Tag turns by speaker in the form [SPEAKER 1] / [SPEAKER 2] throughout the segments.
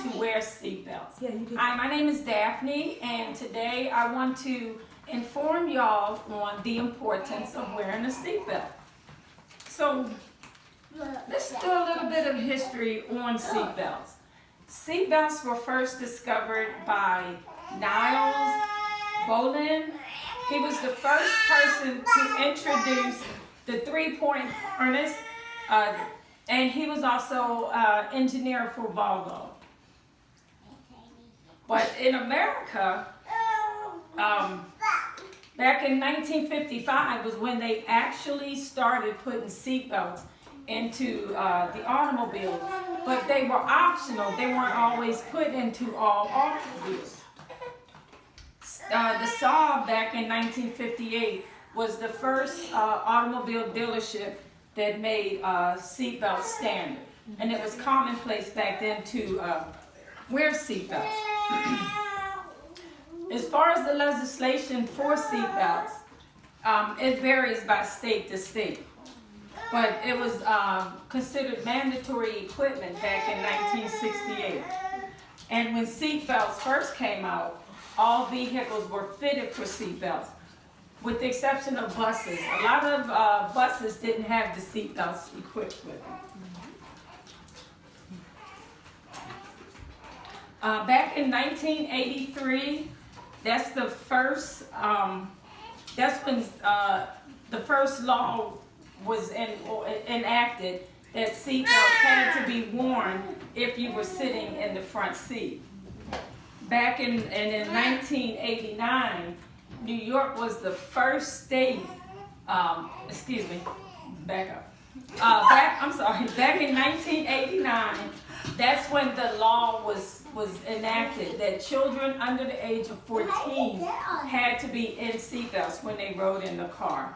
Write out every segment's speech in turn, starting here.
[SPEAKER 1] to wear seatbelts.
[SPEAKER 2] Yeah, you did.
[SPEAKER 1] Hi, my name is Daphne, and today I want to inform y'all on the importance of wearing a seatbelt. So, let's do a little bit of history on seatbelts. Seatbelts were first discovered by Niles Boland. He was the first person to introduce the three-point harness, and he was also engineer for Volvo. But in America, back in 1955 was when they actually started putting seatbelts into the automobiles, but they were optional. They weren't always put into all automobiles. The Saab back in 1958 was the first automobile dealership that made seatbelts standard, and it was commonplace back then to wear seatbelts. As far as the legislation for seatbelts, it varies by state to state. But it was considered mandatory equipment back in 1968. And when seatbelts first came out, all vehicles were fitted for seatbelts, with the exception of buses. A lot of buses didn't have the seatbelts equipped with them. Back in 1983, that's the first. That's when the first law was enacted that seatbelts had to be worn if you were sitting in the front seat. Back in 1989, New York was the first state. Back up. Back in 1989, that's when the law was enacted that children under the age of 14 had to be in seatbelts when they rode in the car.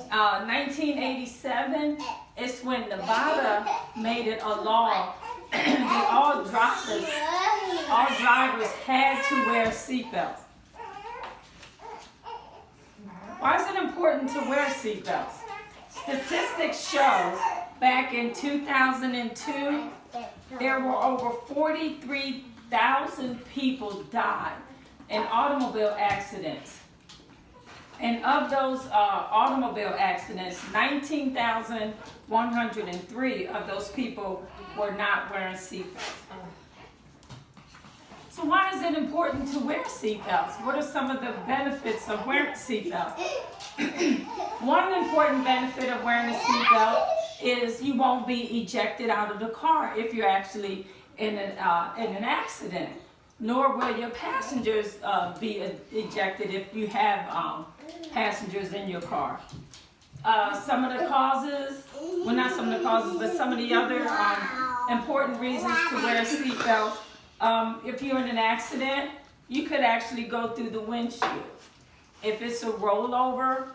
[SPEAKER 1] 1987 is when Nevada made it a law that all drivers had to wear seatbelts. Why is it important to wear seatbelts? Statistics show back in 2002, there were over 43,000 people died in automobile accidents. And of those automobile accidents, 19,103 of those people were not wearing seatbelts. So why is it important to wear seatbelts? What are some of the benefits of wearing seatbelts? One important benefit of wearing a seatbelt is you won't be ejected out of the car if you're actually in an accident, nor will your passengers be ejected if you have passengers in your car. Some of the causes, well, not some of the causes, but some of the other important reasons to wear a seatbelt. If you're in an accident, you could actually go through the windshield. If it's a rollover,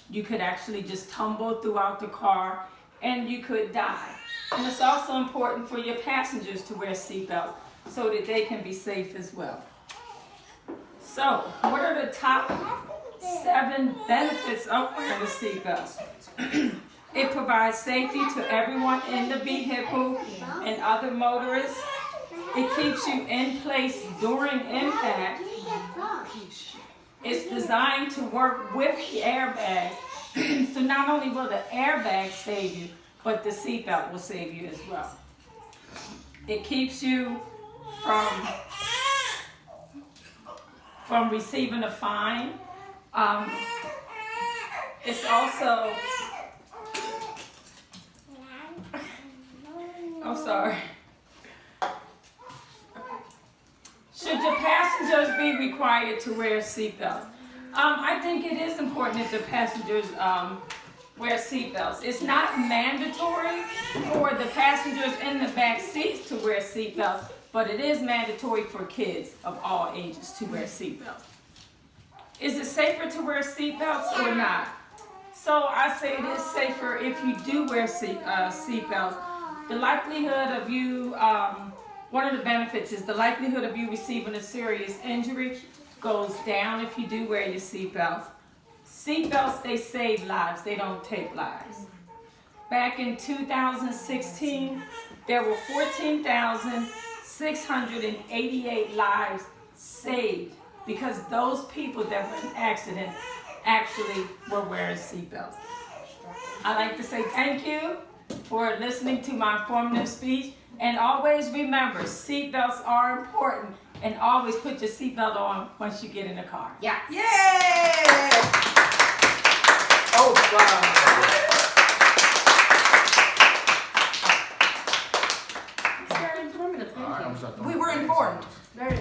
[SPEAKER 1] you could actually just tumble throughout the car and you could die. And it's also important for your passengers to wear seatbelts so that they can be safe as well. So, what are the top 7 benefits of wearing a seatbelt? It provides safety to everyone in the vehicle and other motorists. It keeps you in place during impact. It's designed to work with the airbag. So not only will the airbag save you, but the seatbelt will save you as well. It keeps you from receiving a fine. It's also, I'm sorry. Should your passengers be required to wear seatbelts? I think it is important that the passengers wear seatbelts. It's not mandatory for the passengers in the back seats to wear seatbelts, but it is mandatory for kids of all ages to wear seatbelts. Is it safer to wear seatbelts or not? So I say it is safer if you do wear seatbelts. The likelihood of you, one of the benefits is the likelihood of you receiving a serious injury goes down if you do wear your seatbelts. Seatbelts, they save lives, they don't take lives. Back in 2016, there were 14,688 lives saved because those people that were in accidents actually were wearing seatbelts. I'd like to say thank you for listening to my informative speech. And always remember, seatbelts are important. And always put your seatbelt on once you get in the car.
[SPEAKER 2] Yeah.
[SPEAKER 3] Yay! Oh, wow.
[SPEAKER 2] It's very informative.
[SPEAKER 4] All right, I'm
[SPEAKER 2] Thank you.
[SPEAKER 4] sorry.
[SPEAKER 3] We were informed.
[SPEAKER 2] Very